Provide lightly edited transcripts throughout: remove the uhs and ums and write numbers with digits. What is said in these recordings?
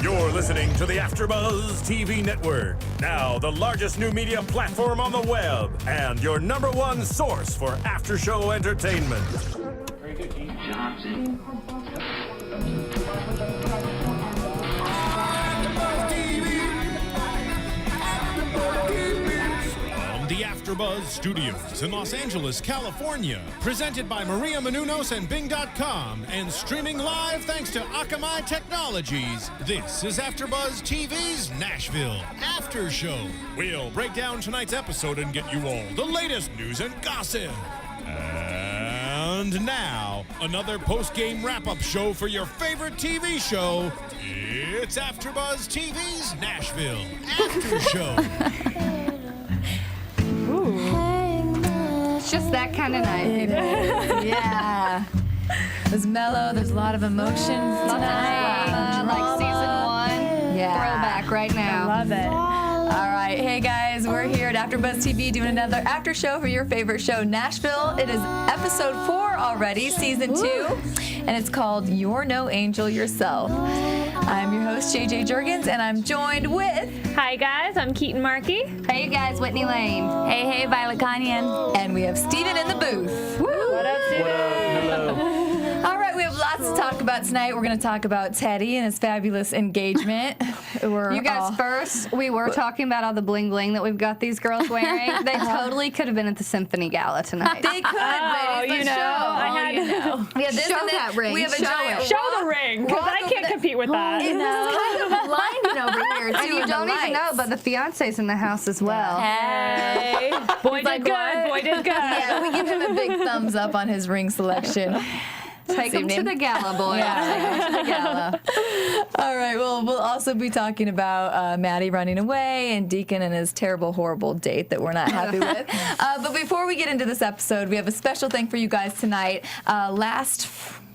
You're listening to the AFTERBUZZ TV Network, now the largest new media platform on the web, and your #1 source for after-show entertainment. Very good, Keetin. From the AFTERBUZZ Studios in Los Angeles, California, presented by Maria Menounos and Bing.com, and streaming live thanks to Akamai Technologies. This is AFTERBUZZ TV's Nashville After Show. We'll break down tonight's episode and get you all the latest news and gossip. And now, another post-game wrap-up show for your favorite TV show. It's AFTERBUZZ TV's Nashville After Show. It's just that kind of night, people. Yeah. It was mellow. There's a lot of emotions tonight. Like season 1. Yeah. Throwback right now. Love it. All right. Hey, guys. We're here at AfterBuzz TV doing another after show for your favorite show, Nashville. It is episode 4 already, season 2. And it's called You're No Angel Yourself. I'm your host, JJ Jurgens, and I'm joined with... Hi, guys. I'm Keetin Marchi. Hey, you guys. Whitney Lane. Hey, Violet Kanian. And we have Steven in the booth. Woo! What up, Steven? Hello. All right, we have lots to talk about tonight. We're going to talk about Teddy and his fabulous engagement. You guys, first, we were talking about all the bling bling that we've got these girls wearing. They totally could have been at the Symphony Gala tonight. They could, ladies. Let's show. We have this Show and then that ring. We have a Show giant it. Show the ring, because I can't compete with that. It's kind of blinding over here, too. And you with the don't even know, lights. but the fiance's in the house as well. Hey. Boy He's like, did good. what? Boy did good. Yeah, we give him a big thumbs up on his ring selection. Take them to the gala, boys. Yeah, take 'em to the gala. All right, well, we'll also be talking about Maddie running away and Deacon and his terrible, horrible date that we're not happy with. But before we get into this episode, we have a special thing for you guys tonight.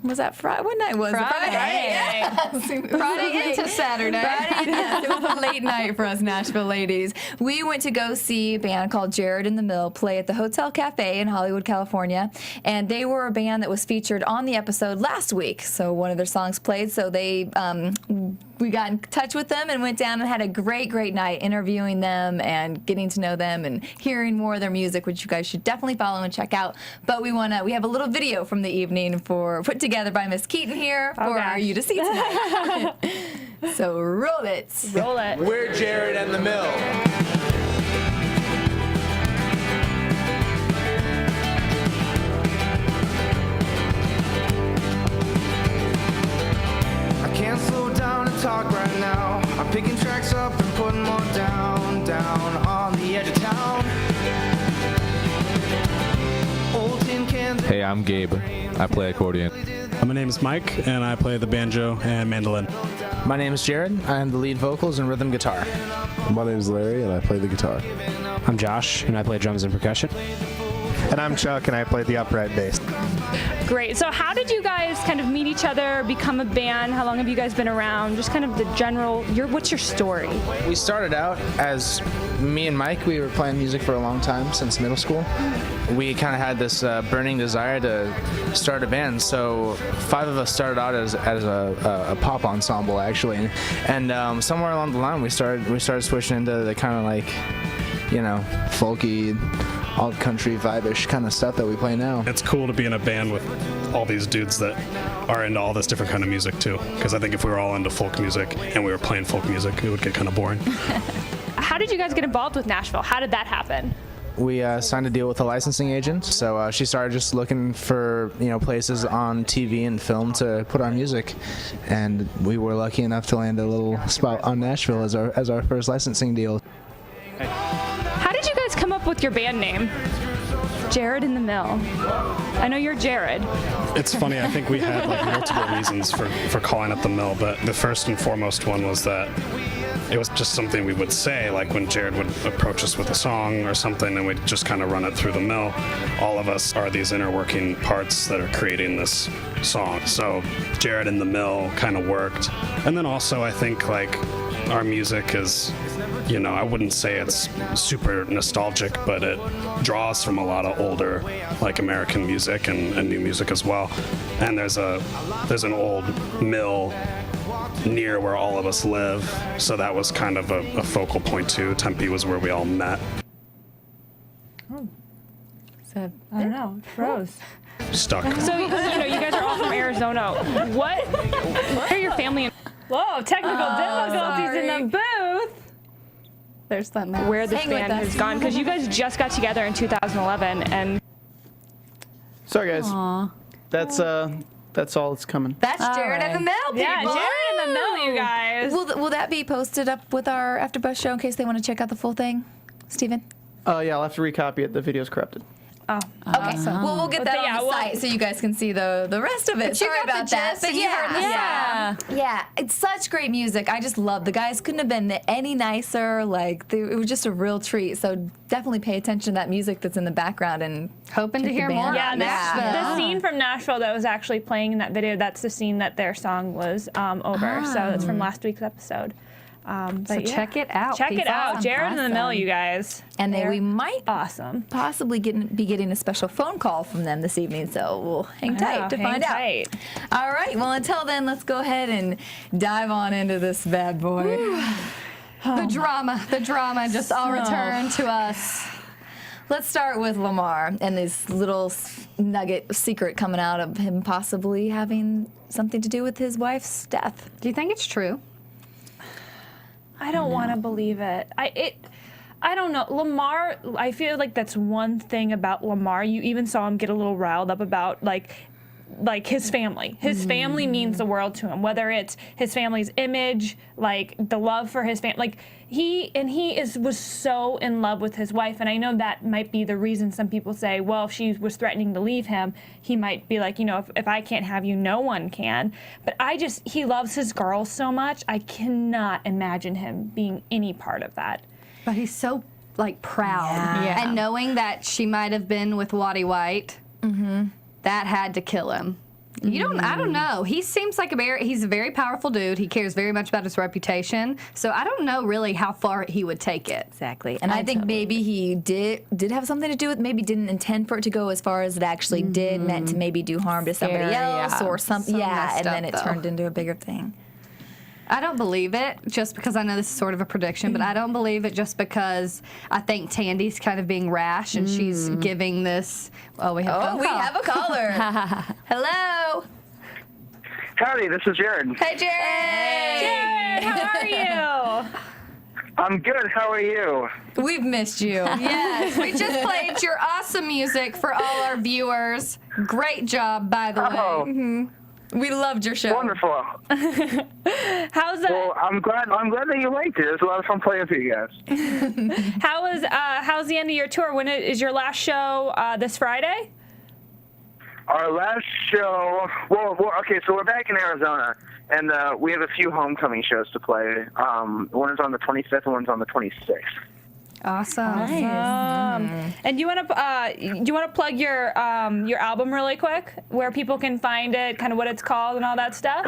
Was that Friday? What night was it? Friday. Friday into Saturday. Friday, yes, it was a late night for us Nashville ladies. We went to go see a band called Jared in the Mill play at the Hotel Cafe in Hollywood, California. And they were a band that was featured on the episode last week. So one of their songs played. So we got in touch with them and went down and had a great, great night interviewing them and getting to know them and hearing more of their music, which you guys should definitely follow and check out. But we have a little video from the evening put together by Miss Keetin here for you to see tonight. So roll it. Roll it. We're Jared and the Mill. I can't slow down and talk right now. I'm picking tracks up and putting more down on the edge of town. Old tin cans. Hey, I'm Gabe. I play accordion. My name is Mike, and I play the banjo and mandolin. My name is Jared. I am the lead vocals and rhythm guitar. My name is Larry, and I play the guitar. I'm Josh, and I play drums and percussion. And I'm Chuck, and I play the upright bass. Great. So how did you guys kind of meet each other, become a band? How long have you guys been around? Just kind of the general, what's your story? We started out as me and Mike. We were playing music for a long time, since middle school. We kind of had this burning desire to start a band, so 5 of us started out as a pop ensemble, actually. And somewhere along the line, we started switching into the kind of like, folky, alt country vibe-ish kind of stuff that we play now. It's cool to be in a band with all these dudes that are into all this different kind of music too, because I think if we were all into folk music and we were playing folk music, it would get kind of boring. How did you guys get involved with Nashville? How did that happen? We signed a deal with a licensing agent, so she started just looking for places on TV and film to put our music, and we were lucky enough to land a little spot on Nashville as our first licensing deal. How did you guys come up with your band name? Jared in the Mill. I know you're Jared. It's funny, I think we had multiple reasons for calling it the Mill, but the first and foremost one was that it was just something we would say, like when Jared would approach us with a song or something, and we'd just kind of run it through the mill. All of us are these inner working parts that are creating this song. So Jared in the Mill kind of worked. And then also I think our music is I wouldn't say it's super nostalgic, but it draws from a lot of older, like American music and new music as well. And there's an old mill near where all of us live, so that was kind of a focal point too. Tempe was where we all met. So, I don't know. It froze. Stuck. So, you guys are all from Arizona. What are your family? Whoa, technical difficulties in the booth. There's that mess. Where this Hang with band us. has gone, because you guys just got together in 2011, and Sorry, guys. That's all that's coming. that's All Jared and the right. Mill, people. yeah, Jared in the middle, you guys. Will that be posted up with our AfterBuzz show in case they want to check out the full thing, Steven? Yeah, I'll have to recopy it. The video's corrupted. Oh, Okay. Well, we'll get But that yeah, on the well- site so you guys can see the rest of it. But you Sorry got the about that. gist But and you heard the yeah, it's such great music. I just love the guys. Couldn't have been any nicer. Like it was just a real treat. So definitely pay attention to that music that's in the background and Hoping to Take hear the band more. yeah, out. the scene from Nashville that was actually playing in that video, that's the scene that their song was over. So it's from last week's episode. But So check it out. Check it people. out. Jared in the Mill, Awesome. you guys. and then They're we might awesome. possibly be getting a special phone call from them this evening. So we'll hang tight Yeah, to hang find tight. out. All right. Well, until then, let's go ahead and dive on into this bad boy. The drama just all returned to us. Let's start with Lamar and this little nugget secret coming out of him possibly having something to do with his wife's death. Do you think it's true? I don't want to believe it. I don't know. Lamar, I feel like that's one thing about Lamar. You even saw him get a little riled up about like his family. His family means the world to him, whether it's his family's image, like the love for his family. Like he was so in love with his wife, and I know that might be the reason some people say, well, if she was threatening to leave him, he might be like, if I can't have you, no one can. But he loves his girls so much, I cannot imagine him being any part of that. But he's so proud. Yeah. And knowing that she might have been with White, that had to kill him. I don't know. He seems like he's a very powerful dude. He cares very much about his reputation. So I don't know really how far he would take it. Exactly. And I think maybe he did have something to do with, maybe didn't intend for it to go as far as it actually did, meant to maybe do harm to somebody else or something. So Yeah, messed and then up, it though. turned into a bigger thing. I don't believe it just because I know this is sort of a prediction, but I don't believe it just because I think Tandy's kind of being rash and she's giving this. Oh, we have We have a caller. Hello. Howdy, this is Jared. Hey, Jared. Jared, how are you? I'm good. How are you? We've missed you. Yes, we just played your awesome music for all our viewers. Great job, by the way. We loved your show. Wonderful. How's that? Well, I'm glad that you liked it. It was a lot of fun playing for you guys. How's the end of your tour? When is your last show? This Friday? Our last show. Well, okay. So we're back in Arizona, and we have a few homecoming shows to play. One is on the 25th, and one's on the 26th. Awesome. And you want to plug your album really quick, where people can find it, kind of what it's called, and all that stuff?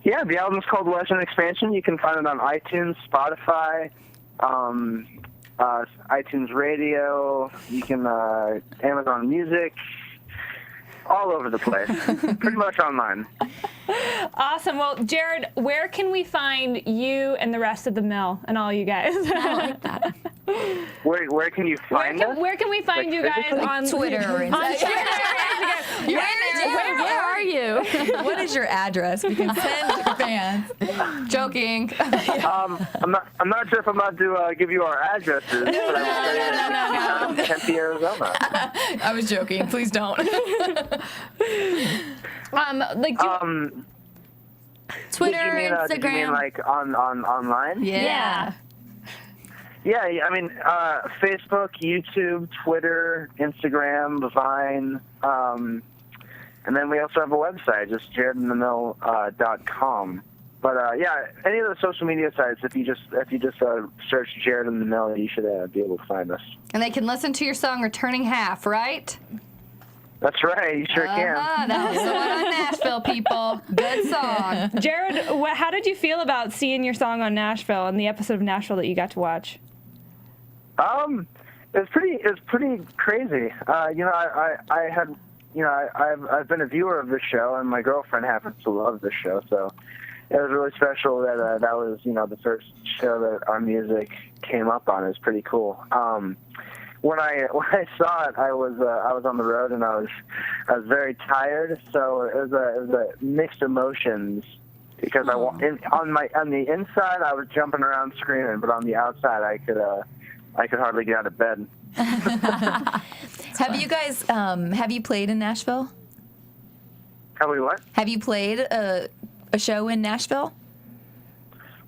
Yeah, the album's called Legend Expansion. You can find it on iTunes, Spotify, iTunes Radio. You can Amazon Music. All over the place. Pretty much online. Awesome. Well, Jared, where can we find you and the rest of the mill and all you guys? I like that. Where can you find us? Where can we find you guys on Twitter? On Twitter. Where are you? What is your address? We can send your fans. Joking. I'm not sure if I'm about to give you our addresses. But I will say Tempe, Arizona. I was joking. Please don't. Twitter, Did you Instagram. mean like on online? Yeah. Yeah, I mean, Facebook, YouTube, Twitter, Instagram, Vine, and then we also have a website, just jaredinthemill.com. But yeah, any of the social media sites, if you just search Jared in the Mill, you should be able to find us. And they can listen to your song Returning Half, right? That's right. You sure can. That was the one on Nashville, people. Good song. Jared, how did you feel about seeing your song on Nashville and the episode of Nashville that you got to watch? It was pretty crazy. I've been a viewer of this show, and my girlfriend happens to love this show, so it was really special that that was the first show that our music came up on. It was pretty cool. When I saw it, I was on the road and I was very tired, so it was a mixed emotions because on the inside I was jumping around screaming, but on the outside I could hardly get out of bed. Have you guys have you played in Nashville? Have we what? Have you played a show in Nashville?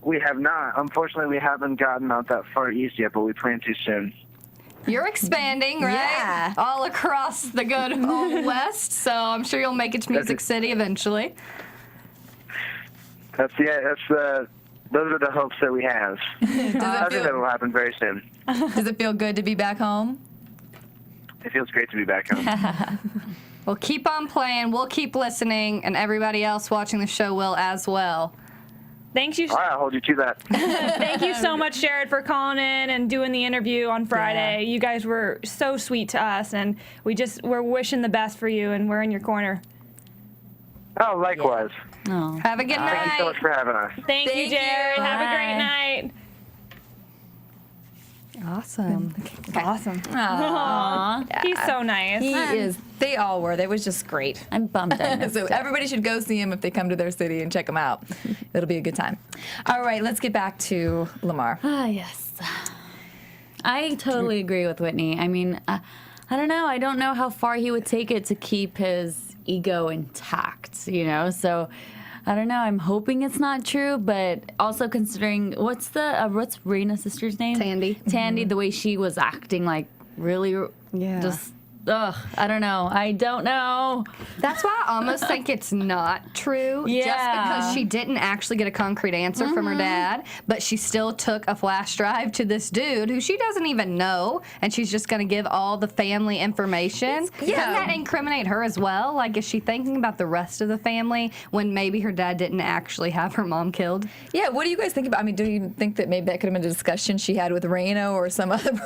We have not. Unfortunately, we haven't gotten out that far east yet, but we plan to soon. You're expanding, right? Yeah. All across the good old West, so I'm sure you'll make it to Music City eventually. Those are the hopes that we have. I think that will happen very soon. Does it feel good to be back home? It feels great to be back home. Well, keep on playing. We'll keep listening, and everybody else watching the show will as well. Thank you. All right, I'll hold you to that. Thank you so much, Jared, for calling in and doing the interview on Friday. You guys were so sweet to us, and we're wishing the best for you, and we're in your corner. Oh, likewise. Oh. Have a good night. Thank you so much for having us. Thank you, Jared. Have a great night. Awesome. Awesome. Aww. He's so nice. He is. They all were. That was just great. I'm bummed. So everybody should go see him if they come to their city and check him out. It'll be a good time. All right, let's get back to Lamar. Yes. I totally agree with Whitney. I mean, I don't know. I don't know how far he would take it to keep his ego intact, So I don't know. I'm hoping it's not true, but also considering what's Rayna's sister's name? Tandy. Tandy, the way she was acting, like really, just. Ugh, I don't know. I don't know. That's why I almost think it's not true. Yeah. Just because she didn't actually get a concrete answer from her dad, but she still took a flash drive to this dude who she doesn't even know, and she's just going to give all the family information. Doesn't that incriminate her as well? Like, is she thinking about the rest of the family when maybe her dad didn't actually have her mom killed? Yeah, what do you guys think about? I mean, do you think that maybe that could have been a discussion she had with Rayna or some other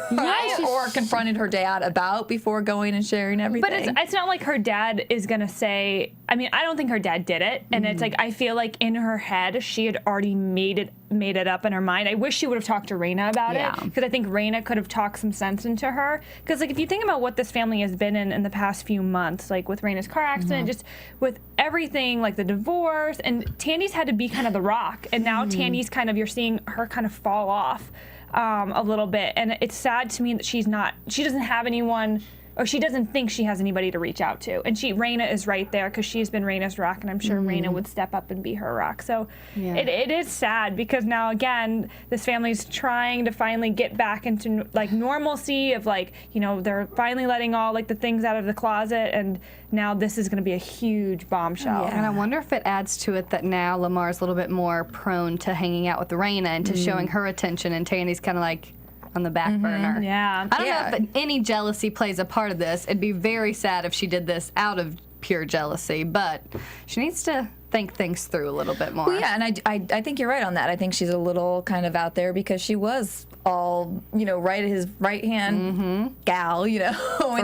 or confronted her dad about before going and sharing everything? But it's not like her dad is going to say, I mean, I don't think her dad did it. And it's like, I feel like in her head, she had already made it up in her mind. I wish she would have talked to Rayna about it, because I think Rayna could have talked some sense into her. Because like, if you think about what this family has been in the past few months, like with Rayna's car accident, just with everything, like the divorce, and Tandy's had to be kind of the rock. And now Tandy's you're seeing her kind of fall off a little bit. And it's sad to me that she doesn't have anyone, or she doesn't think she has anybody to reach out to. And Rayna is right there because she's been Rayna's rock, and I'm sure Rayna would step up and be her rock. So it is sad because now, again, this family's trying to finally get back into like normalcy of they're finally letting all like the things out of the closet, and now this is going to be a huge bombshell. And I wonder if it adds to it that now Lamar's a little bit more prone to hanging out with Rayna and to showing her attention, and Tandy's kind of like on the back burner. Yeah. I don't know if any jealousy plays a part of this. It'd be very sad if she did this out of pure jealousy, but she needs to think things through a little bit more. Well, yeah, and I think you're right on that. I think she's a little kind of out there because she was all, right at his right-hand gal, in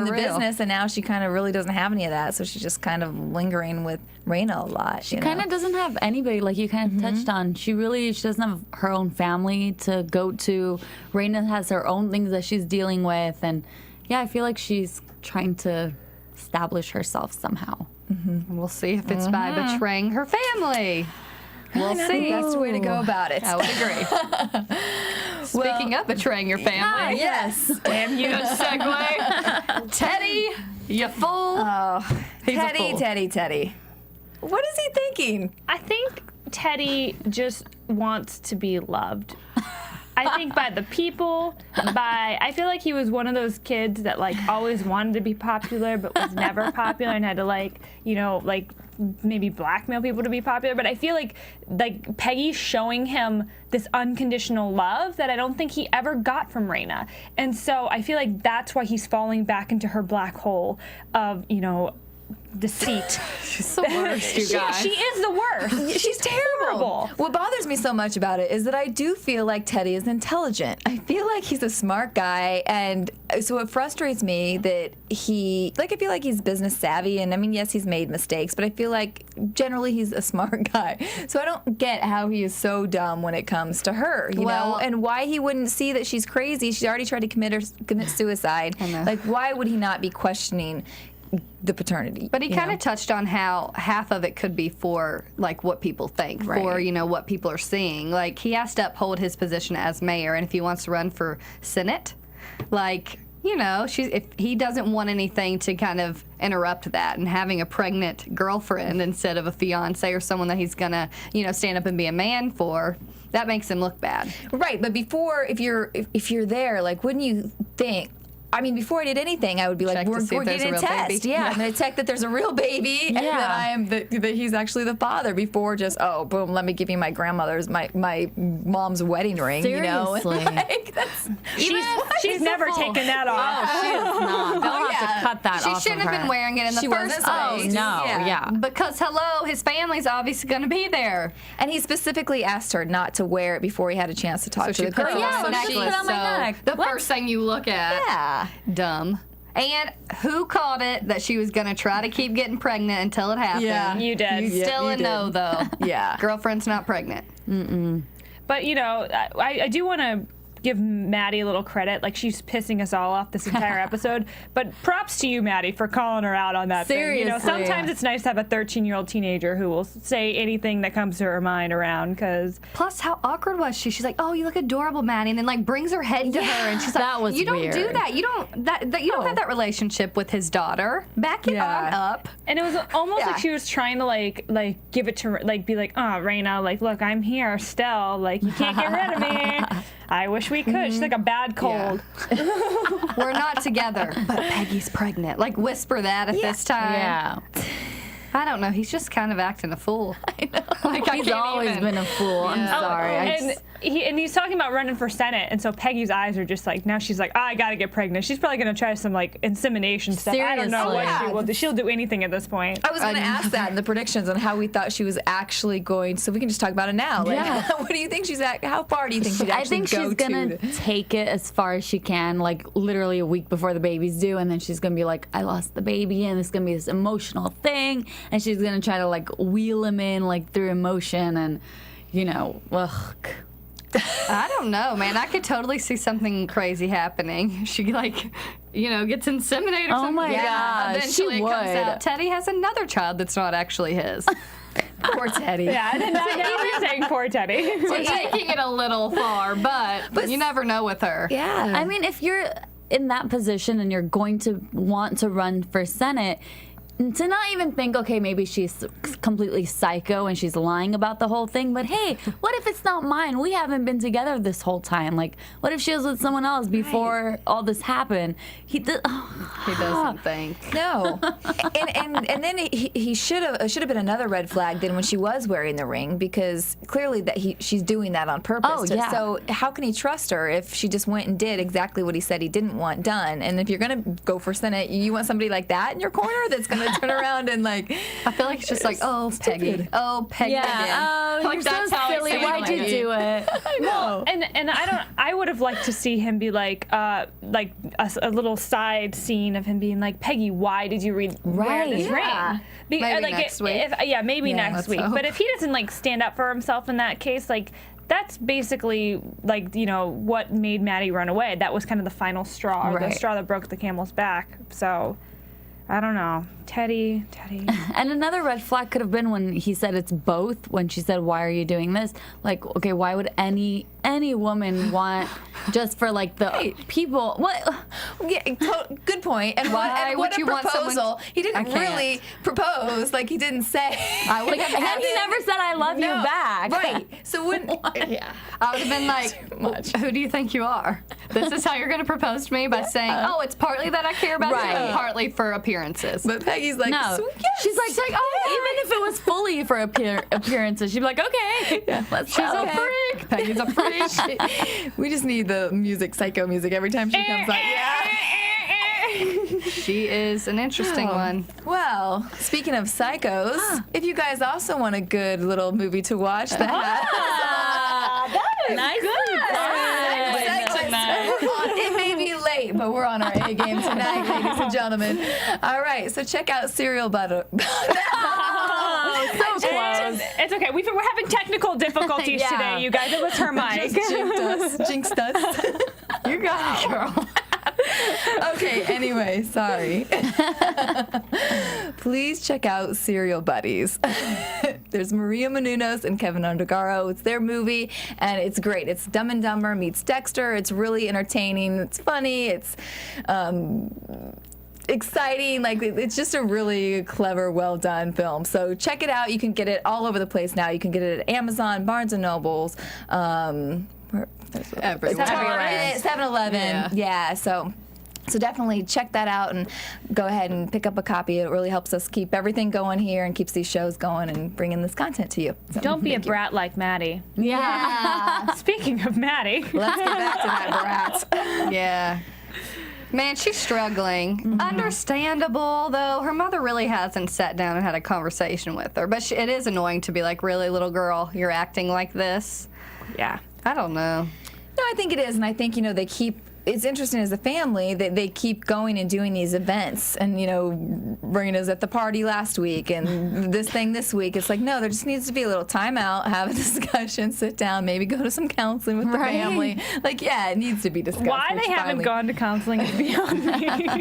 the business, and now she kind of really doesn't have any of that, so she's just kind of lingering with Rayna a lot. She kind of doesn't have anybody, like you kind of touched on. She doesn't have her own family to go to. Rayna has her own things that she's dealing with, and I feel like she's trying to establish herself somehow. We'll see if it's by betraying her family. We'll see. That's the way to go about it. I would agree. Speaking of betraying your family. Yes. Damn you, segue. Teddy, you fool. Oh, He's a fool. Teddy. What is he thinking? I think Teddy just wants to be loved. I think by the people, I feel like he was one of those kids that like always wanted to be popular but was never popular and had to like, you know, like maybe blackmail people to be popular. But I feel like Peggy's showing him this unconditional love that I don't think he ever got from Rayna. And so I feel like that's why he's falling back into her black hole of, you know, deceit. She's the worst, you guys. She is the worst. She's terrible. What bothers me so much about it is that I do feel like Teddy is intelligent. I feel like he's a smart guy, and so it frustrates me that I feel like he's business savvy, and I mean, yes, he's made mistakes, but I feel like generally he's a smart guy. So I don't get how he is so dumb when it comes to her, you know, and why he wouldn't see that she's crazy. She's already tried to commit suicide. Like, why would he not be questioning the paternity? But he kind of touched on how half of it could be for like what people think, for, you know, what people are seeing. Like, he has to uphold his position as mayor, and if he wants to run for Senate, like, you know, if he doesn't want anything to kind of interrupt that, and having a pregnant girlfriend instead of a fiance or someone that he's gonna, you know, stand up and be a man for, that makes him look bad. Right, but before, if you're there, like, wouldn't you think? I mean, before I did anything, I would be like, we're getting a test. Yeah, I'm going to check that there's a real baby and that he's actually the father before just, oh, boom, let me give you my grandmother's, my mom's wedding ring. Seriously. You know? Like, she's never taken that off. Oh, she is not. They'll have to cut that off. She shouldn't have been wearing it in the first place. Oh, no, yeah. Because, hello, his family's obviously going to be there. And he specifically asked her not to wear it before he had a chance to talk to the girl. So she put it on my neck. The first thing you look at. Yeah. Dumb. And who called it that she was going to try to keep getting pregnant until it happened? Yeah. You did. Still a no, though. Yeah. Girlfriend's not pregnant. But, you know, I do want to give Maddie a little credit. Like, she's pissing us all off this entire episode. But props to you, Maddie, for calling her out on that thing. You know, sometimes it's nice to have a 13-year-old teenager who will say anything that comes to her mind around, because... Plus, how awkward was she? She's like, oh, you look adorable, Maddie, and then, like, brings her head to her, and she's like, that was you don't weird. do that. You don't you don't have that relationship with his daughter. Back it on up. And it was almost like she was trying to, like give it to, like, be like, oh, Rayna, like, look, I'm here still. Like, you can't get rid of me. I wish we could. She's like a bad cold. Yeah. We're not together, but Peggy's pregnant. Like, whisper that at this time. Yeah. I don't know. He's just kind of acting a fool. I know. Like, He's always been a fool. I'm sorry. And he's talking about running for Senate, and so Peggy's eyes are just like, now she's like, I gotta get pregnant. She's probably gonna try some like insemination stuff. I don't know what she will do. She'll do anything at this point. I was gonna ask that in the predictions on how we thought she was actually going, so we can just talk about it now. Like, what do you think she's at? How far do you think she'd actually I think she's gonna take it as far as she can, like literally a week before the baby's due, and then she's gonna be like, I lost the baby, and it's gonna be this emotional thing, and she's gonna try to like wheel him in like through emotion, and you know, ugh. I don't know, man. I could totally see something crazy happening. She, like, you know, gets inseminated or something. Oh my gosh, Eventually she it comes would. out Teddy has another child that's not actually his. Poor Teddy. Yeah, and now we're saying poor Teddy. We're taking it a little far, but you never know with her. Yeah. I mean, if you're in that position and you're going to want to run for Senate, to not even think, okay, maybe she's completely psycho and she's lying about the whole thing, but hey, what if it's not mine? We haven't been together this whole time. Like, what if she was with someone else before all this happened? He doesn't think. No. and then he should have been another red flag then when she was wearing the ring, because clearly that she's doing that on purpose. Oh, yeah. So how can he trust her if she just went and did exactly what he said he didn't want done? And if you're gonna go for Senate, you want somebody like that in your corner that's gonna turn around and like, I feel like it's just like, oh, Peggy. Oh, Peggy again. Oh, Like, you're that's so how I silly. say it. Why'd you do it? I know. And I would have liked to see him be like a little side scene of him being like, Peggy, why did you wear this ring? Maybe next week. Maybe next week. hope. But if he doesn't like stand up for himself in that case, like, that's basically like, you know, what made Maddie run away. That was kind of the final straw, or the straw that broke the camel's back. So I don't know. Teddy. And another red flag could have been when he said it's both, when she said, why are you doing this? Like, okay, why would any woman want just for like the people. What? Yeah, good point. And Why what would a you want proposal. someone- He didn't I can't. really propose. Like, he didn't say. I would have And he never said I love you back. Right. So when, yeah. I would have been like, who do you think you are? This is how you're going to propose to me by saying, oh, it's partly that I care about you and partly for appearances. But Peggy's like, No. yes. She's like, oh, even if it was fully for appearances, she'd be like, okay, let's She's go. a freak. Peggy's a freak. We just need the music, psycho music, every time she comes like, She is an interesting one. Well, speaking of psychos, if you guys also want a good little movie to watch that Nice. it may be late, but we're on our A game tonight, ladies and gentlemen. All right, so check out Serial Butter. So close. It's okay. We're having technical difficulties today, you guys. It was her mic. Jinxed us. You got it, girl. Okay, anyway, sorry. Please check out Serial Buddies. There's Maria Menounos and Kevin Undergaro. It's their movie, and it's great. It's Dumb and Dumber meets Dexter. It's really entertaining. It's funny. It's exciting. Like, it's just a really clever, well-done film. So check it out. You can get it all over the place now. You can get it at Amazon, Barnes & Nobles, Everywhere. 7-Eleven. Yeah, so definitely check that out and go ahead and pick up a copy. It really helps us keep everything going here and keeps these shows going and bringing this content to you. So, Don't be a thank you. brat like Maddie. Yeah. Speaking of Maddie. Let's get back to that brat. Yeah. Man, she's struggling. Understandable, though. Her mother really hasn't sat down and had a conversation with her. But it is annoying to be like, really, little girl, you're acting like this? Yeah. I don't know. No, I think it is, and I think, they keep. It's interesting as a family that they keep going and doing these events, and Rayna's at the party last week, and this thing this week. It's like, no, there just needs to be a little timeout, have a discussion, sit down, maybe go to some counseling with the family. Like, yeah, it needs to be discussed. Why they haven't gone to counseling is beyond me.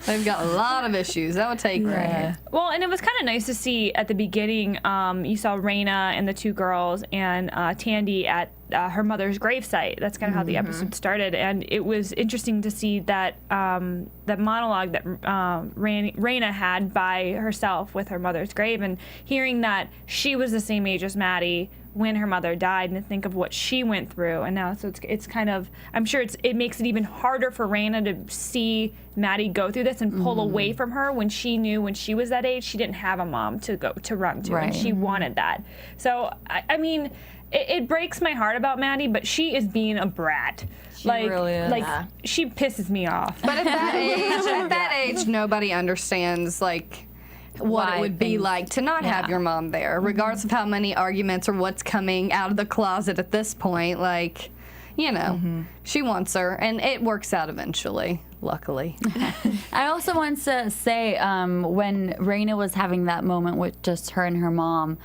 They've got a lot of issues. That would take right. Well, and it was kind of nice to see at the beginning, you saw Rayna and the two girls and Tandy at her mother's gravesite. That's kind of how the episode started. And it was interesting to see that that monologue that Rayna had by herself with her mother's grave, and hearing that she was the same age as Maddie when her mother died, and to think of what she went through, and now so it's kind of, I'm sure it makes it even harder for Rayna to see Maddie go through this and pull away from her when she knew when she was that age she didn't have a mom to run to, and she wanted that. So I mean, it breaks my heart about Maddie, but she is being a brat. She really is. Like she pisses me off. But at that age, nobody understands like what it would be like to not have your mom there, regardless of how many arguments or what's coming out of the closet at this point. Like, she wants her, and it works out eventually, luckily. I also want to say, when Rayna was having that moment with just her and her mom,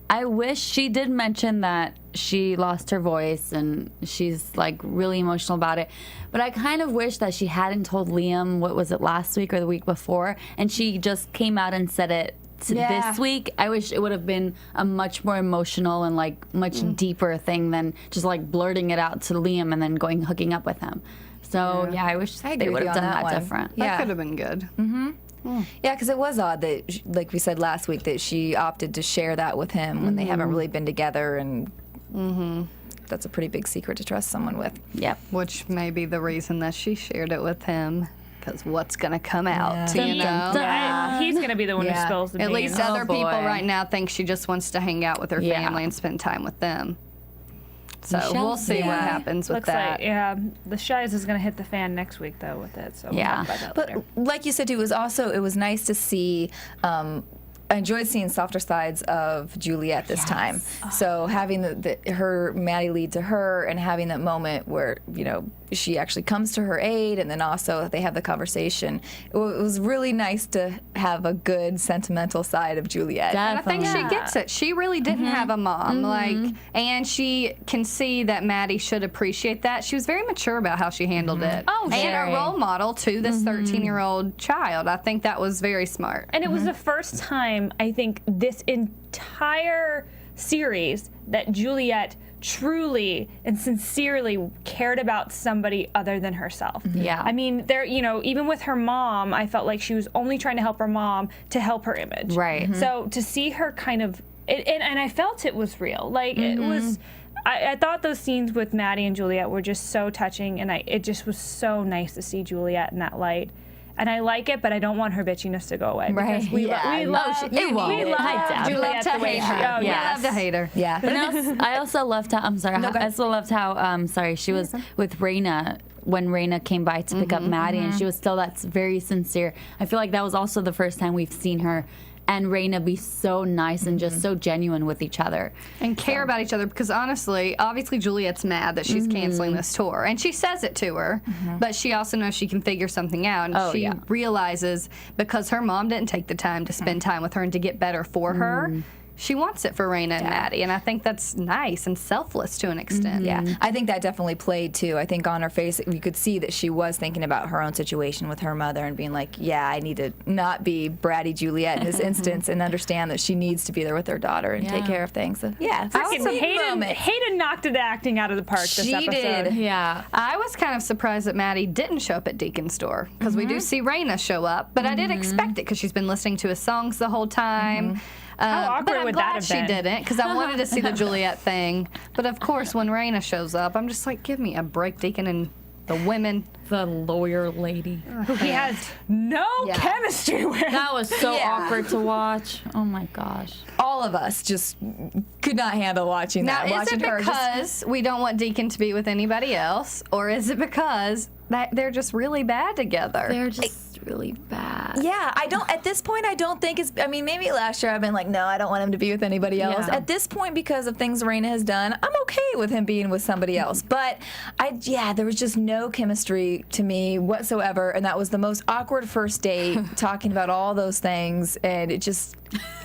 I wish she did mention that she lost her voice and she's like really emotional about it. But I kind of wish that she hadn't told Liam, what was it, last week or the week before, and she just came out and said it this week. I wish it would have been a much more emotional and like much deeper thing than just like blurting it out to Liam and then hooking up with him. So I wish they would have done that different. That could have been good. Yeah, because it was odd that, like we said last week, that she opted to share that with him when they haven't really been together, and that's a pretty big secret to trust someone with. Yep. Which may be the reason that she shared it with him, because what's going to come out, He's going to be the one who spills the beans. At least other people right now think she just wants to hang out with her family and spend time with them. So we'll see what happens with that. Like, the Shies is going to hit the fan next week, though, with it. So we'll talk about that but later. like you said, too, it was nice to see. I enjoyed seeing softer sides of Juliet this time. So having her Maddie lead to her, and having that moment where she actually comes to her aid, and then also they have the conversation. It was really nice to have a good sentimental side of Juliet. Definitely. And I think she gets it. She really didn't have a mom, and she can see that Maddie should appreciate that. She was very mature about how she handled it. Oh, and a role model to this 13-year-old child. I think that was very smart. And it was the first time time, I think, this entire series that Juliet truly and sincerely cared about somebody other than herself. Yeah. I mean, there, you know, even with her mom, I felt like she was only trying to help her mom to help her image. Right. So to see her kind of, and I felt it was real. Like, it was, I thought those scenes with Maddie and Juliet were just so touching, and it just was so nice to see Juliet in that light. And I like it, but I don't want her bitchiness to go away. Right. Because we love Juliet the way she, Yeah. Love to hate her. Yeah. But I also loved how, I'm sorry, I also loved how, she was with Rayna when Rayna came by to pick up Maddie, and she was still very sincere. I feel like that was also the first time we've seen her and Rayna be so nice and just so genuine with each other. And care about each other, because honestly, obviously Juliet's mad that she's canceling this tour. And she says it to her, but she also knows she can figure something out. And she realizes, because her mom didn't take the time to spend time with her and to get better for her, she wants it for Rayna and Maddie. And I think that's nice and selfless to an extent. Yeah, I think that definitely played too. I think on her face, you could see that she was thinking about her own situation with her mother and being like, yeah, I need to not be bratty Juliet in this instance and understand that she needs to be there with her daughter and take care of things. So, yeah, it's Hayden knocked the acting out of the park this episode. She did. Yeah. I was kind of surprised that Maddie didn't show up at Deacon's store, because we do see Rayna show up, but I did expect it because she's been listening to his songs the whole time. How awkward but I'm would glad that have she been? didn't, because I wanted to see the Juliet thing. But of course, when Rayna shows up, I'm just like, give me a break, Deacon and the women. The lawyer lady. Who he has no chemistry with. That was so awkward to watch. Oh my gosh. All of us just could not handle watching that. Now, is it Watching her because we don't want Deacon to be with anybody else, or is it because that they're just really bad together? They're just really bad. Yeah, I don't, at this point, I don't think it's, I mean, maybe last year I've been like, no, I don't want him to be with anybody else. Yeah. At this point, because of things Rayna has done, I'm okay with him being with somebody else. But there was just no chemistry to me whatsoever, and that was the most awkward first date, talking about all those things, and it just,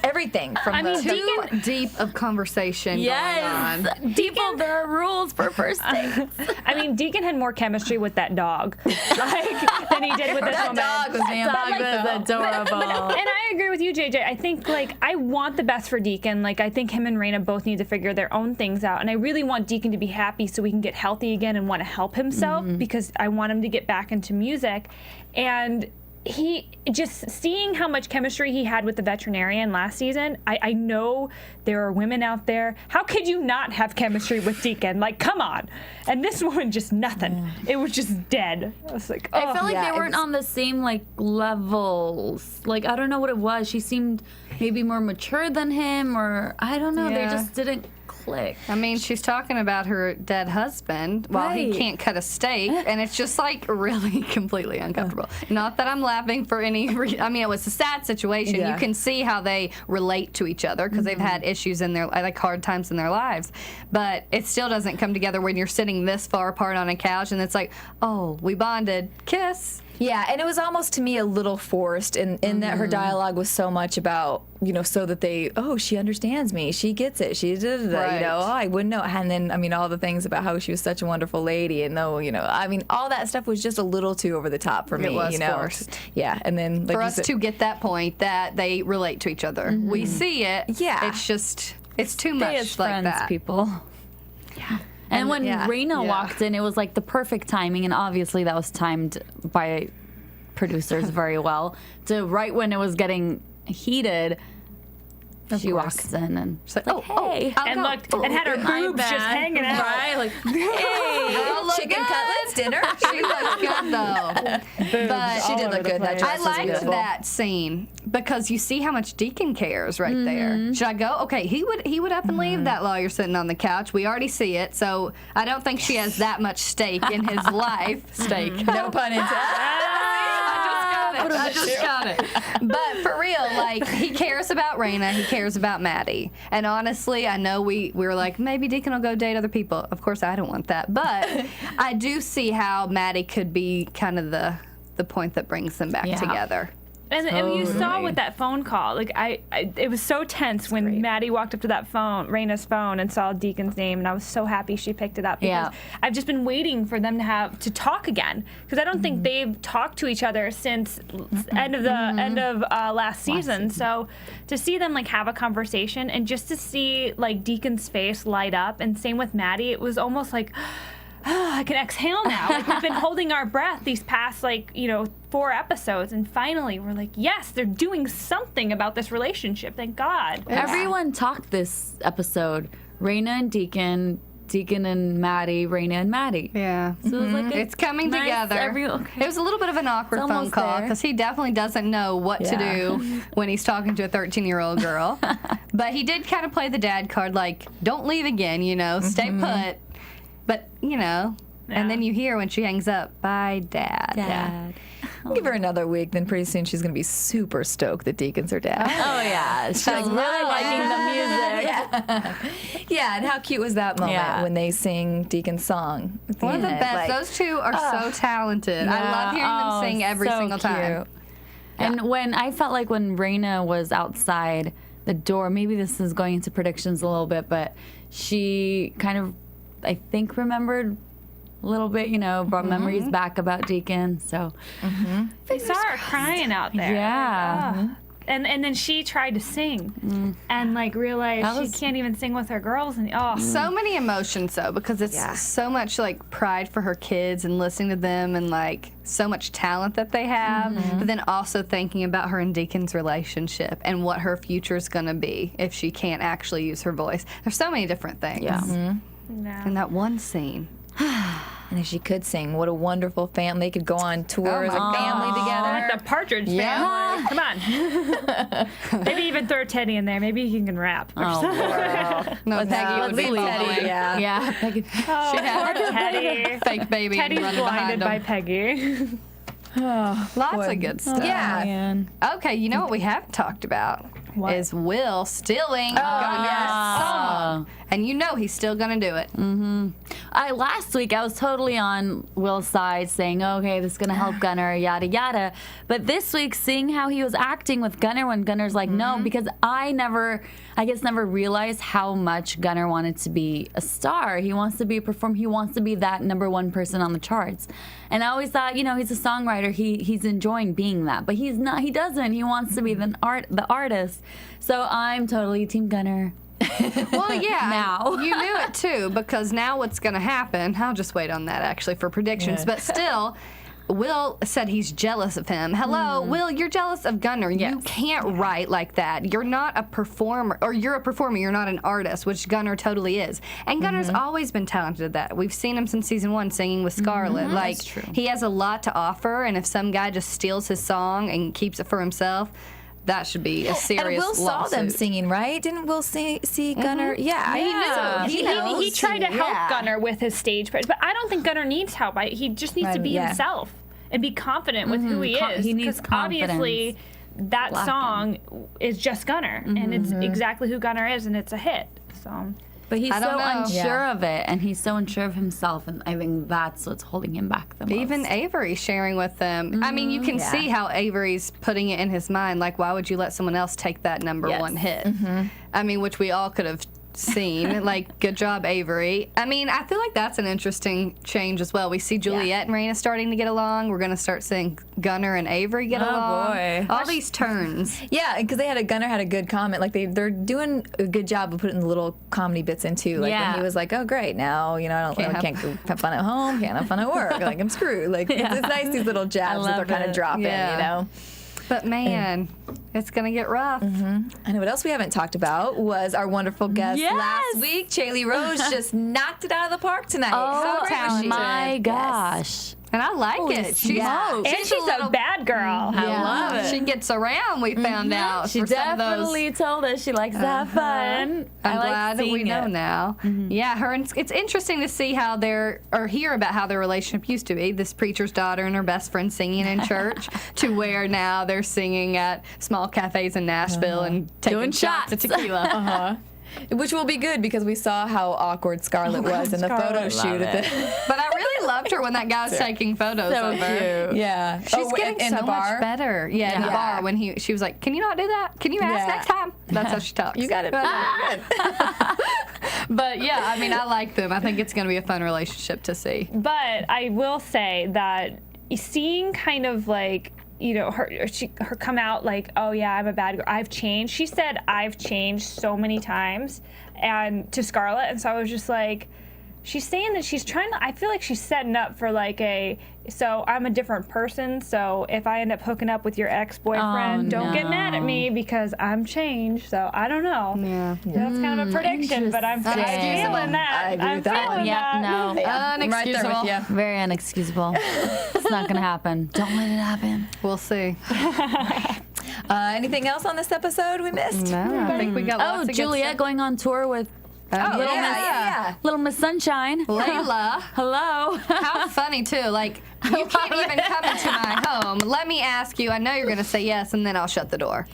everything from too deep of conversation going on. People, there are rules for first dates. I mean, Deacon had more chemistry with that dog than he did with this woman. That dog was adorable. And I agree with you, JJ. I think, I want the best for Deacon. I think him and Rayna both need to figure their own things out. And I really want Deacon to be happy so he can get healthy again and want to help himself, because I want him to get back into music. And he just seeing how much chemistry he had with the veterinarian last season, I know there are women out there. How could you not have chemistry with Deacon? Come on. And this woman, just nothing. It was just dead. I was like, oh. I felt like they weren't on the same levels. I don't know what it was. She seemed maybe more mature than him, or I don't know. They just didn't click. I mean, she's talking about her dead husband while he can't cut a steak, and it's just really completely uncomfortable. Not that I'm laughing for any I mean, it was a sad situation. You can see how they relate to each other, because they've had issues in their, hard times in their lives. But it still doesn't come together when you're sitting this far apart on a couch, and it's like, oh, we bonded. Kiss. Yeah, and it was almost to me a little forced in that her dialogue was so much about, so that she understands me, she gets it, she I wouldn't know. And then, I mean, all the things about how she was such a wonderful lady, and I mean, all that stuff was just a little too over the top for me, It was forced. Yeah, and then for us to get that point that they relate to each other. We see it. Yeah. It's just, it's too Stay much as friends, that. people. Yeah. And when Rayna walked in, it was the perfect timing, and obviously that was timed by producers very well. To right when it was getting heated, she walks in and she's like, hey. And looked and had her boobs just hanging out. Right? Hey. Chicken cutlets dinner. She looked good though. But she did look good. That dress I was liked beautiful. that scene because you see how much Deacon cares right there. Should I go? Okay, he would up and leave that while you're sitting on the couch. We already see it, so I don't think she has that much stake in his life. Stake. No pun intended. I just got it. But for real, he cares about Rayna, he cares about Maddie. And honestly, I know we were like, maybe Deacon will go date other people. Of course, I don't want that. But I do see how Maddie could be kind of the point that brings them back together. And you saw with that phone call, like it was so tense when Maddie walked up to that phone, Rayna's phone, and saw Deacon's name, and I was so happy she picked it up because I've just been waiting for them to talk again, because I don't think they've talked to each other since end of last season. So to see them like have a conversation and just to see like Deacon's face light up, and same with Maddie, it was almost like, oh, I can exhale now. Like, we've been holding our breath these past 4 episodes, and finally we're like, yes, they're doing something about this relationship. Thank God. Everyone talked this episode. Rayna and Deacon and Maddie, Rayna and Maddie. Yeah. So it was like it's coming together. It was a little bit of an awkward phone call because he definitely doesn't know what to do when he's talking to a 13-year-old girl. But he did kind of play the dad card, like, don't leave again, stay put. But, and then you hear when she hangs up, bye, Dad. Yeah. Give her another week, then pretty soon she's going to be super stoked that Deacon's her dad. Oh, yeah. She's really liking the music. Yeah, and how cute was that moment when they sing Deacon's song? One of the best. Those two are so talented. I love hearing them sing every single time. And when I felt like when Rayna was outside the door, maybe this is going into predictions a little bit, but she kind of, I think, remembered a little bit, brought memories back about Deacon. So they saw her crying out there. Yeah. Like, and then she tried to sing and realized she can't even sing with her girls. And so many emotions though, because it's so much pride for her kids and listening to them and so much talent that they have, but then also thinking about her and Deacon's relationship and what her future is going to be if she can't actually use her voice. There's so many different things. Yeah. In that one scene. And if she could sing, what a wonderful family. They could go on tour as a family together. Like the Partridge family. Come on. Maybe even throw Teddy in there. Maybe he can rap. No, Peggy would be Teddy. Yeah. Peggy. Poor Teddy. Fake baby. Teddy's running blinded by behind him. Peggy. Lots of good stuff. Man. Okay, you know what we haven't talked about is Will stealing Gunner's song. And he's still going to do it. Last week, I was totally on Will's side, saying, okay, this is going to help Gunner, yada, yada. But this week, seeing how he was acting with Gunner when Gunner's like, no, because I guess never realized how much Gunner wanted to be a star. He wants to be a performer. He wants to be that #1 person on the charts. And I always thought, he's a songwriter. He's enjoying being that. But he's not. He doesn't. He wants to be the artist. So I'm totally Team Gunner. Well, yeah. Now. You knew it, too, because now what's going to happen, I'll just wait on that, actually, for predictions. But still, Will said he's jealous of him. Hello, Will, you're jealous of Gunner. Yes. You can't write like that. You're not a performer, or you're a performer, you're not an artist, which Gunner totally is. And Gunner's always been talented at that. We've seen him since season 1 singing with Scarlett. That's true. He has a lot to offer, and if some guy just steals his song and keeps it for himself, that should be a serious And Will saw them singing, right? Didn't Will see Gunner? Yeah, he knows. He tried to help Gunner with his stage presence, but I don't think Gunner needs help. He just needs to be himself and be confident with who he is. He needs confidence. Obviously, that song is just Gunner, and it's exactly who Gunner is, and it's a hit. So. But he's so unsure Yeah. of it, and he's so unsure of himself, and I think that's what's holding him back the most. Even Avery sharing with them. I mean, you can see how Avery's putting it in his mind. Like, why would you let someone else take that #1 hit? I mean, which we all could have seen. Like, good job, Avery. I mean, I feel like that's an interesting change as well. We see Juliet and Rayna starting to get along. We're going to start seeing Gunner and Avery get along. Boy. All these turns. Yeah, because Gunner had a good comment. Like they're doing a good job of putting the little comedy bits in too. Like when he was like, "Oh great, now I can't go have fun at home, can't have fun at work. Like I'm screwed." Like it's nice these little jabs that they're kind of dropping. But man, it's gonna get rough. I know what else we haven't talked about was our wonderful guest last week. Chaley Rose just knocked it out of the park tonight. Oh so talented. my gosh. And I like it. She's And she's a bad girl. I love it. She gets around, we found out. She for some of those. definitely told us she likes to have fun. I'm I like glad that we seeing know it. now. Yeah, it's interesting to see how hear about how their relationship used to be. This preacher's daughter and her best friend singing in church to where now they're singing at small cafes in Nashville and taking Doing shots of tequila. Which will be good because we saw how awkward Scarlett was in the photo shoot. But I really really loved her when that guy was taking photos So of her. cute. Yeah. She's getting in so the bar? much better. Yeah, in the Yeah. bar when she was like, "Can you not do that? Can you ask Yeah. next time?" That's how she talks. You got it. But yeah, I mean, I like them. I think it's going to be a fun relationship to see. But I will say that seeing kind of like, you know, her come out like, oh yeah, I'm a bad girl, I've changed. She said I've changed so many times, and to Scarlett, and so I was just like, she's saying that she's trying to, I feel like she's setting up for like so I'm a different person, so if I end up hooking up with your ex-boyfriend, don't get mad at me because I'm changed. So I don't know. Yeah. That's kind of a prediction, but I'm feeling that. I agree with that one. Yeah, no. I'm right there with you. Very unexcusable. It's not gonna happen. Don't let it happen. We'll see. Anything else on this episode we missed? No, I think we got lots of good Juliet stuff. going on tour with Little Miss Sunshine. Layla. Hello. How funny, too. Like, you can't even come into my home. Let me ask you. I know you're going to say yes, and then I'll shut the door.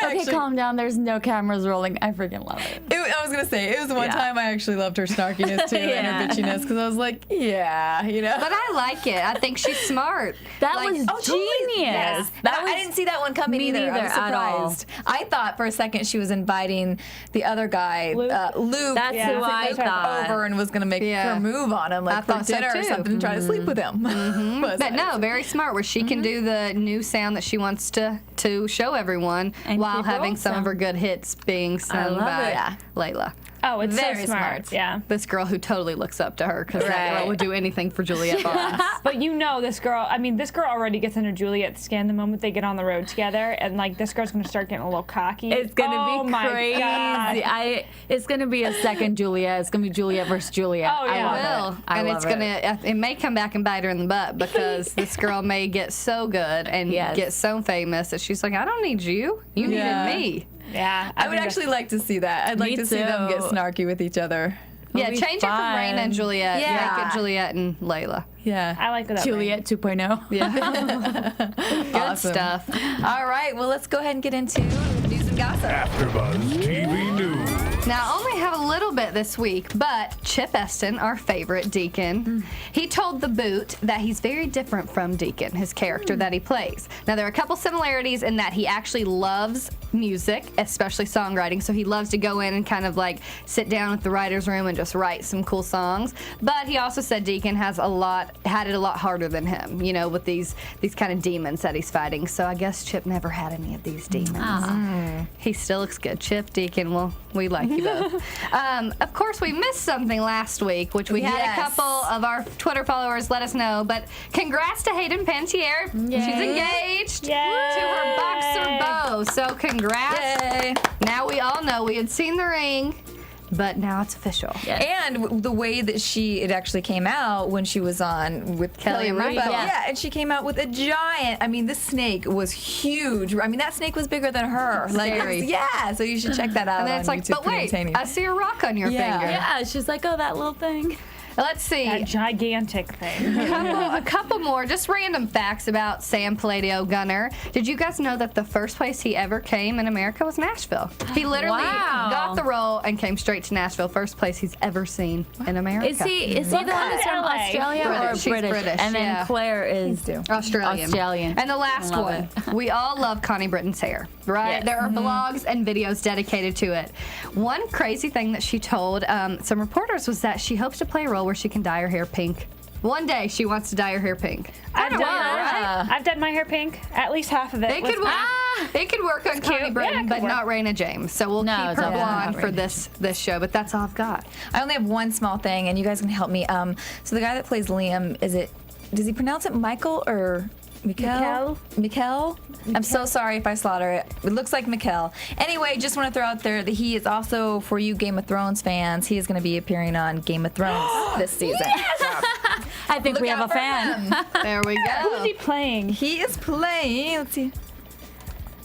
Okay, calm down. There's no cameras rolling. I freaking love it. I was going to say, it was one time I actually loved her snarkiness, too, and her bitchiness, because I was like, yeah, you know. But I like it. I think she's smart. That Like, was Totally. genius. Yeah. I didn't see that one coming Me either. I was neither at all. surprised. I thought for a second she was inviting the other guy, Luke. That's who I thought. over and was going to make her move on him, like I for thought so, dinner or too. something, and try to sleep with him. But no, very smart, where she can do the new sound that she wants to show everyone And while keep having rolling some of her good hits being sung love by Layla. Oh, it's Very so smart. smart. Yeah. This girl who totally looks up to her, because that Right. girl would do anything for Juliet Barnes. But you know this girl, I mean, this girl already gets under Juliet's skin the moment they get on the road together, and like this girl's gonna start getting a little cocky. It's gonna Oh be my crazy. God. It's gonna be a second Juliet. It's gonna be Juliet versus Juliet. Oh, yeah. I love it. I and love it's it. gonna it may come back and bite her in the butt, because this girl may get so good and Yes. get so famous that she's like, I don't need you. You Yeah. needed me. Yeah. I would actually like to see that. I'd like Me to see them get too. snarky with each other. Yeah, be change it from fun. Rayna and Juliet. Yeah. Make it Juliet and Layla. Yeah. I like that. Juliet 2.0. Good Awesome. stuff. All right, well, let's go ahead and get into news and gossip. AfterBuzz TV News. Now, I only have a little bit this week, but Chip Eston, our favorite Deacon, he told The Boot that he's very different from Deacon, his character that he plays. Now, there are a couple similarities in that he actually loves music, especially songwriting, so he loves to go in and kind of like sit down with the writer's room and just write some cool songs. But he also said Deacon had it a lot harder than him, you know, with these kind of demons that he's fighting. So I guess Chip never had any of these demons. He still looks good. Chip, Deacon, well, we like you both. Of course, we missed something last week, which we had Yes. a couple of our Twitter followers let us know. But congrats to Hayden Pantier. She's engaged to her boxer beau. So congrats. Yay. Now we all know we had seen the ring, but now it's official. And the way that it actually came out when she was on with Kelly and Kelly Ripa. and Ripa. Yeah, and she came out with a giant, I mean, this snake was huge. I mean, that snake was bigger than her. Like, Scary. yeah, so you should check that out And then on it's like, YouTube. but Pretty wait, entertaining. I see a rock on your Yeah. finger. Yeah, she's like, oh, that little thing. Let's see. That gigantic thing. A couple more, just random facts about Sam Palladio Gunner. Did you guys know that the first place he ever came in America was Nashville? He literally Wow. got the role and came straight to Nashville. First place he's ever seen in America. Is he the one that's from LA? Australia British. or She's British? British, And then yeah. Claire is Australian. And the last Love one, it. we all love Connie Britton's hair, right? Yes. There are blogs and videos dedicated to it. One crazy thing that she told some reporters was that she hopes to play a role where she can dye her hair pink. One day she wants to dye her hair pink. I've done Right? I've dyed my hair pink, at least half of it. It could work. It could work on Connie cute. Britton, Yeah, it but could not Rayna James. So we'll No, keep it's her all blonde not for Rayna this show. But that's all I've got. I only have one small thing, and you guys can help me. So the guy that plays Liam, does he pronounce it Michael or Mikkel? Mikkel? I'm so sorry if I slaughter it. It looks like Mikkel. Anyway, just want to throw out there that he is also, for you Game of Thrones fans, he is going to be appearing on Game of Thrones this season. I think we have a fan. There we go. Who is he playing? He is playing, let's see.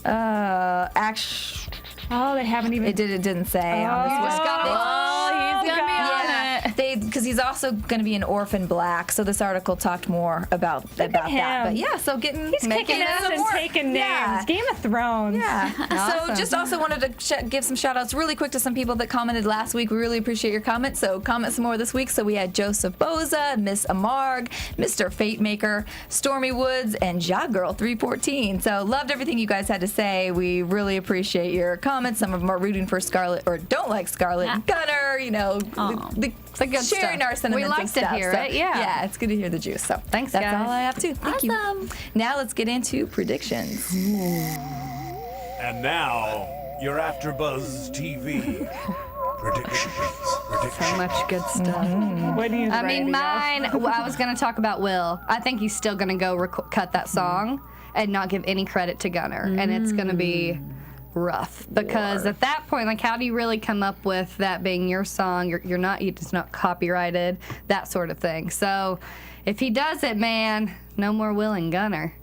Actually, Oh, they haven't even. it didn't say on this Oh, one. Scott, Oh, he's gonna be on it. because he's also going to be an orphan black, so this article talked more about that. But yeah, so he's kicking ass and taking names. Game of Thrones. Yeah. Awesome. So just also wanted to give some shout outs really quick to some people that commented last week. We really appreciate your comments. So comment some more this week. So we had Joseph Boza, Miss Amarg, Mr. Fate Maker, Stormy Woods, and Ja Girl 314. So loved everything you guys had to say. We really appreciate your comments. Some of them are rooting for Scarlett or don't like Scarlett and Gunner. You know, the good sharing stuff. our sentiments. We like and to stuff. hear So, it, yeah. Yeah, it's good to hear the juice. So Thanks, that's guys. all I have too. Thank you. Now let's get into predictions. And now, your AfterBuzz TV predictions. So much good stuff. I mean, mine, I was going to talk about Will. I think he's still going to go cut that song and not give any credit to Gunner. And it's going to be rough because at that point, like, how do you really come up with that being your song? It's not copyrighted, that sort of thing. So if he does it, man, no more Will and Gunner.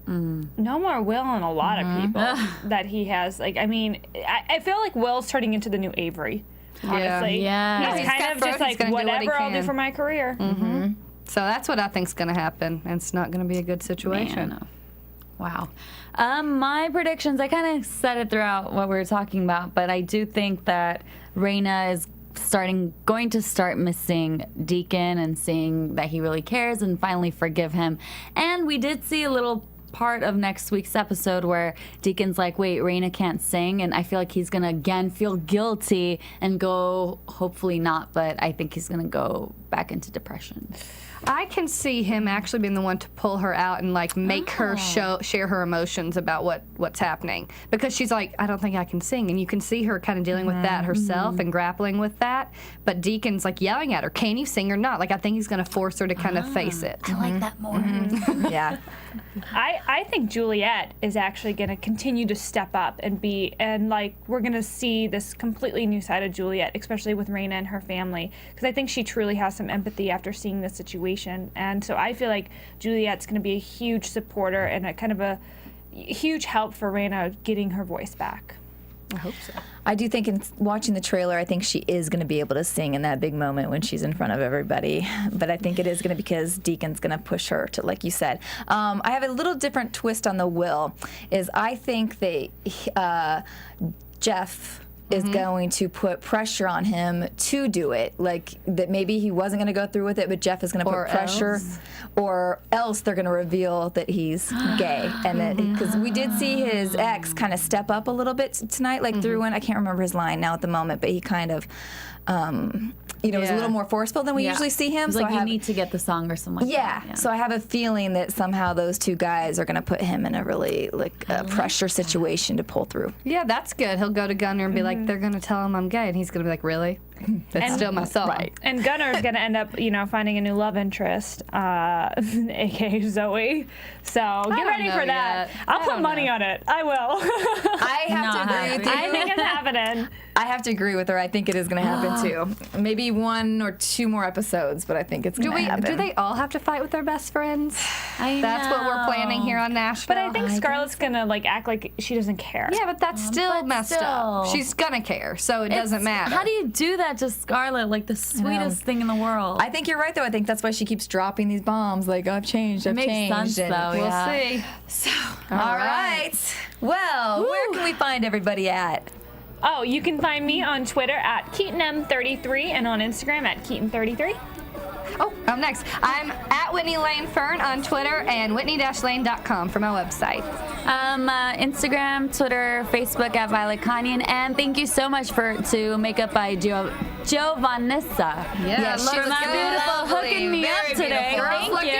No more Will and a lot of people that he has. Like, I mean, I feel like Will's turning into the new Avery. Honestly, Yeah. he's kind of just like, whatever I'll do for my career. So that's what I think's going to happen, and it's not going to be a good situation. Man. Wow. My predictions, I kind of said it throughout what we were talking about, but I do think that Rayna is going to start missing Deacon and seeing that he really cares and finally forgive him. And we did see a little part of next week's episode where Deacon's like, wait, Rayna can't sing, and I feel like he's gonna again feel guilty and go, hopefully not, but I think he's gonna go back into depression. I can see him actually being the one to pull her out and like make her share her emotions about what's happening, because she's like, I don't think I can sing, and you can see her kind of dealing with that herself and grappling with that. But Deacon's like yelling at her, can you sing or not? Like, I think he's going to force her to kind of face it. I like that more. Yeah. I think Juliet is actually going to continue to step up and like, we're going to see this completely new side of Juliet, especially with Rayna and her family, because I think she truly has some empathy after seeing this situation. And so I feel like Juliet's going to be a huge supporter and a kind of a huge help for Rayna getting her voice back. I hope so. I do think in watching the trailer, I think she is going to be able to sing in that big moment when she's in front of everybody. But I think it is going to be because Deacon's going to push her to, like you said. I have a little different twist on the Will. Is I think that Jeff is going to put pressure on him to do it. Like, that maybe he wasn't going to go through with it, but Jeff is going to put pressure. Or else they're going to reveal that he's gay. And that, because we did see his ex kind of step up a little bit tonight, like through one, I can't remember his line now at the moment, but he kind of, was a little more forceful than we usually see him. So like, you need to get the song or something like that. Yeah. So I have a feeling that somehow those two guys are going to put him in a really, pressure situation to pull through. Yeah, that's good. He'll go to Gunner and be like, they're going to tell him I'm gay. And he's going to be like, really? That's still my song. Right. And Gunner's going to end up, finding a new love interest, a.k.a. Zoe. So get ready for that. I'll put money on it. I will. I have to agree with you. I think it's happening. I have to agree with her. I think it is going to happen too. Maybe 1 or 2 more episodes, but I think it's going to happen. Do they all have to fight with their best friends? That's what we're planning here on Nashville. But I think Scarlett's going to act like she doesn't care. Yeah, but that's still messed up. She's going to care, so it doesn't matter. How do you do that to Scarlett? Like, the sweetest thing in the world. I think you're right, though. I think that's why she keeps dropping these bombs. Like, I've changed. I've changed. Makes sense, though. We'll see. So, all right. Well, where can we find everybody at? Oh, you can find me on Twitter at KeetinM33 and on Instagram at Keetin33. Oh, I'm next. I'm at Whitney Lane Fern on Twitter and Whitney-Lane.com for my website. Instagram, Twitter, Facebook at Violet Kanian, and thank you so much to Makeup by Joe Vanessa. Yeah, she was beautiful hooking me up today. Thank you.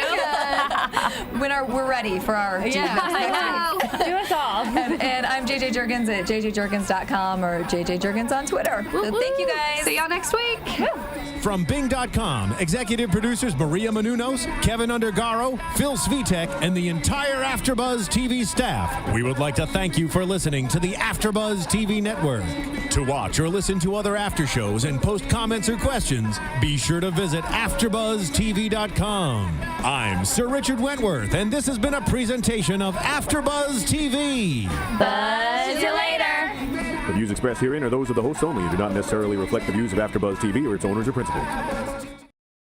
We're ready for our Do us all. And I'm JJ Jurgens at jjjurgens.com or JJ Jurgens on Twitter. So thank you guys. See y'all next week. From Bing.com, executive producers Maria Menounos, Kevin Undergaro, Phil Svitek, and the entire AfterBuzz TV staff, we would like to thank you for listening to the AfterBuzz TV network. To watch or listen to other after shows and post comments or questions, be sure to visit AfterBuzzTV.com. I'm Sir Richard Wentworth, and this has been a presentation of AfterBuzz TV. Buzz you later. views expressed herein are those of the hosts only and do not necessarily reflect the views of AfterBuzz TV or its owners or principals.